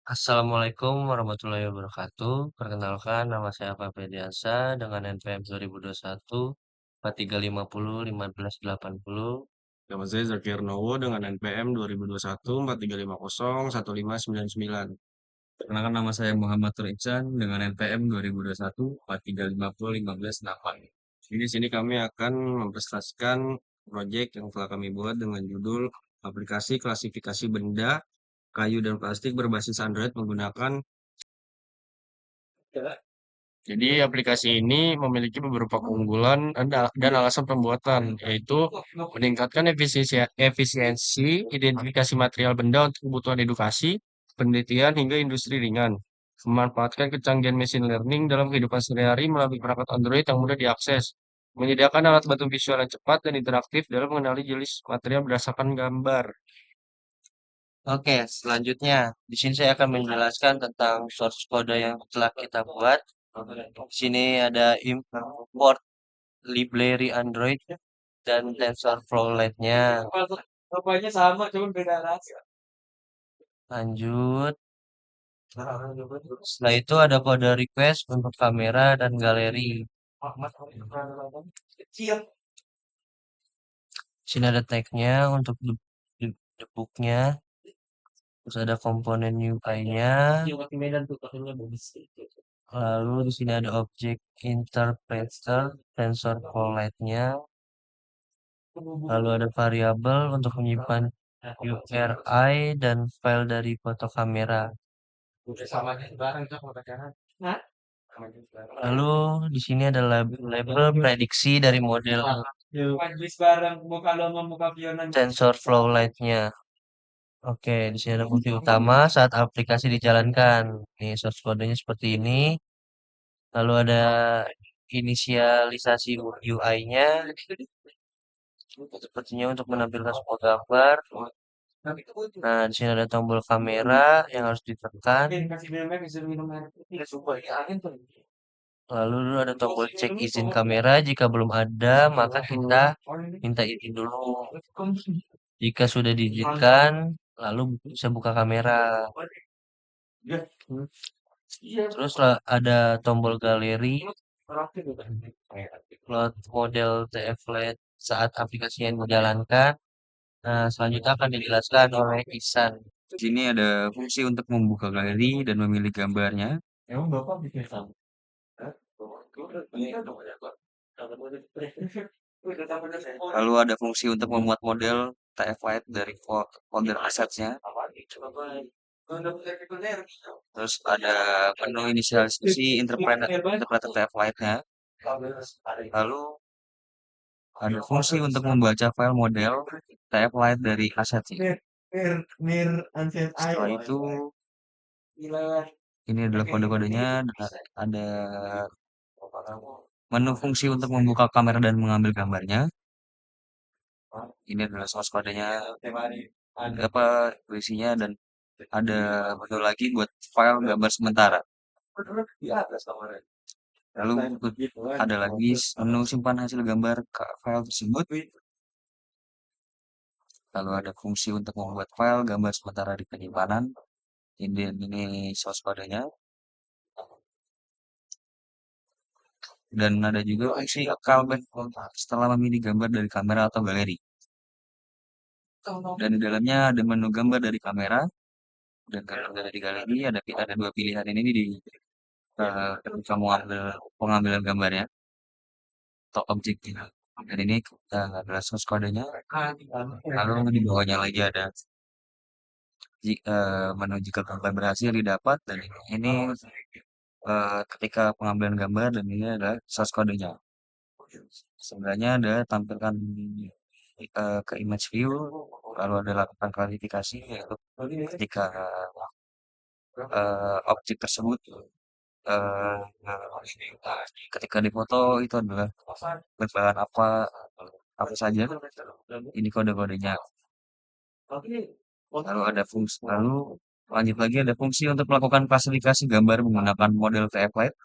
Assalamualaikum warahmatullahi wabarakatuh. Perkenalkan, nama saya Febriansa dengan NPM 2021 4350 1580. Nama saya Zakir Nowo dengan NPM 2021 4350 1599. Perkenalkan nama saya Muhammad Tur Ihsan dengan NPM 2021 4350 158. Di sini kami akan mempresentasikan proyek yang telah kami buat dengan judul aplikasi klasifikasi benda, kayu dan plastik berbasis Android menggunakan. Jadi aplikasi ini memiliki beberapa keunggulan dan alasan pembuatan, yaitu meningkatkan efisiensi identifikasi material benda untuk kebutuhan edukasi, penelitian, hingga industri ringan. Memanfaatkan kecanggihan machine learning dalam kehidupan sehari-hari melalui perangkat Android yang mudah diakses. Menyediakan alat bantu visual yang cepat dan interaktif dalam mengenali jenis material berdasarkan gambar. Oke, selanjutnya di sini saya akan menjelaskan tentang source code yang telah kita buat. Di sini ada import library Android dan TensorFlow-nya. Bapaknya sama, cuma beda ras. Lanjut. Setelah itu ada kode request untuk kamera dan galeri. Kecil. Sini ada tag-nya untuk debugnya. Terus ada komponen UI-nya. Lalu di sini ada objek interpreter, sensor polite-nya. Lalu ada variabel untuk menyimpan URI dan file dari foto kamera. Udah sama aja bareng kan mau pacaran. Hah? Sama aja bareng. Lalu di sini ada label prediksi dari model Majlis bareng muka lo sama muka Fiona. TensorFlow Lite-nya. Oke, di sini ada fungsi utama saat aplikasi dijalankan. Nih, source code-nya seperti ini. Lalu ada inisialisasi UI-nya. Sepertinya untuk menampilkan sebuah gambar. Nah, di sini ada tombol kamera yang harus ditekan. Kasih minum air, kasih minum air. Iya, sumpah, ya angin tuh. Lalu ada tombol cek izin kamera. Jika belum ada, maka kita minta izin dulu. Jika sudah diizinkan, lalu bisa buka kamera. Terus ada tombol galeri, load model TF-LED saat aplikasinya dijalankan. Nah, selanjutnya akan dijelaskan oleh Ihsan. Di sini ada fungsi untuk membuka galeri dan memilih gambarnya. Emang Bapak bikin sama? Lalu ada fungsi untuk memuat model TF Lite dari folder assets-nya. Terus ada menu inisialisasi interpreter TF Lite-nya. Lalu ada fungsi untuk membaca file model TF Lite dari asetnya. Setelah itu, ini adalah kode-kodenya. Ada menu fungsi untuk membuka kamera dan mengambil gambarnya. Ini adalah source kodenya, apa isinya, dan ada menu lagi buat file gambar sementara. Lalu ada lagi menu simpan hasil gambar ke file tersebut. Lalu ada fungsi untuk membuat file gambar sementara di penyimpanan. Ini source kodenya. Dan ada juga fungsi callback setelah memilih gambar dari kamera atau galeri. Dan di dalamnya ada menu gambar dari kamera dan gambar dari galeri. Ada dua pilihan ini di ketika pengambilan gambarnya atau objeknya. Dan ini adalah source kodenya. Lalu di bawahnya lagi ada menu jika gambar berhasil didapat, dan ini ketika pengambilan gambar, dan ini adalah source kodenya. Sebenarnya ada tampilkan ke image view, lalu ada lakukan klarifikasi, yaitu ketika objek tersebut eh, ketika difoto itu adalah berbahan apa saja, ini kode-kodenya. Lalu lanjut lagi ada fungsi untuk melakukan klasifikasi gambar menggunakan model TF-Lite,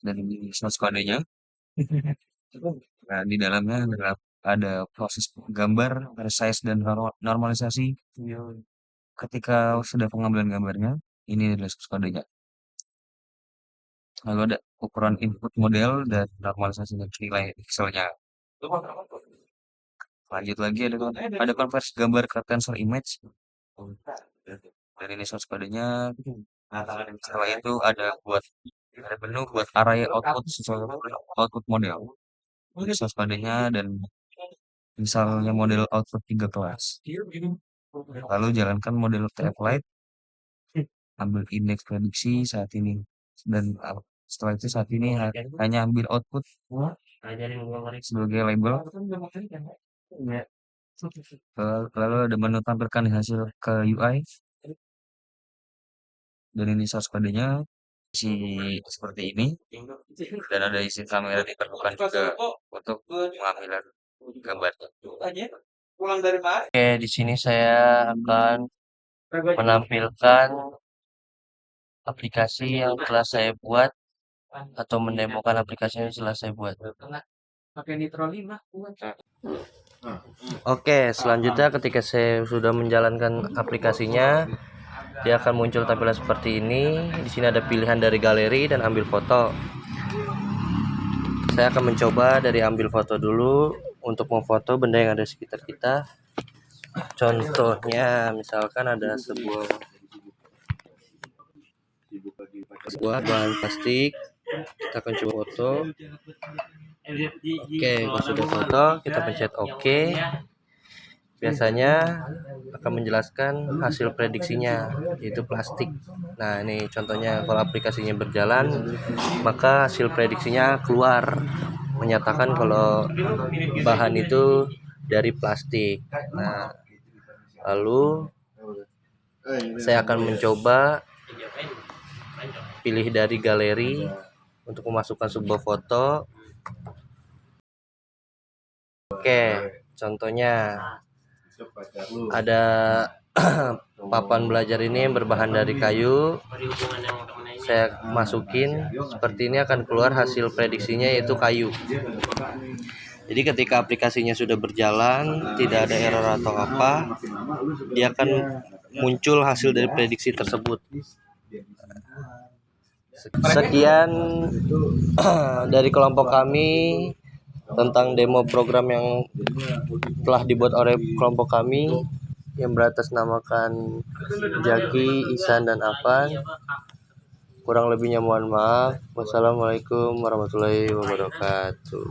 dan ini source kodenya. Nah, di dalamnya ada proses gambar, resize dan normalisasi. ketika sudah pengambilan gambarnya, ini adalah source kodenya. Lalu ada ukuran input model dan normalisasi nilai pixelnya. Lanjut lagi ada konversi gambar ke tensor image. Dan ini source kodenya. Setelah itu ada menu buat array output sesuai output model. Ini source kodenya dan misalnya model output 3 kelas. Lalu jalankan model TF Lite, ambil indeks prediksi saat ini, dan setelah itu saat ini hanya ambil output sebagai label. Lalu ada menu tampilkan hasil ke UI, dan ini source kodenya seperti ini, dan ada isi kamera diperlukan juga untuk pengambilan gambar. Oke, di sini saya akan menampilkan aplikasi yang telah saya buat atau mendemokan aplikasi yang telah saya buat. Oke, selanjutnya ketika saya sudah menjalankan aplikasinya, dia akan muncul tampilan seperti ini. Di sini ada pilihan dari galeri dan ambil foto. Saya akan mencoba dari ambil foto dulu untuk memfoto benda yang ada di sekitar kita. Contohnya, misalkan ada sebuah bahan plastik. Kita akan coba foto. Oke, kalau sudah foto, kita pencet OK. Biasanya akan menjelaskan hasil prediksinya, yaitu plastik. Nah, ini contohnya kalau aplikasinya berjalan, maka hasil prediksinya keluar, menyatakan kalau bahan itu dari plastik. Nah, lalu saya akan mencoba pilih dari galeri untuk memasukkan sebuah foto. Oke, contohnya ada papan belajar ini yang berbahan dari kayu. Saya masukin, seperti ini akan keluar hasil prediksinya, yaitu kayu. Jadi ketika aplikasinya sudah berjalan, tidak ada error atau apa, dia akan muncul hasil dari prediksi tersebut. Sekian dari kelompok kami tentang demo program yang telah dibuat oleh kelompok kami yang beratasnamakan Jaki, Ihsan, dan Afan. Kurang lebihnya mohon maaf. Wassalamualaikum warahmatullahi wabarakatuh.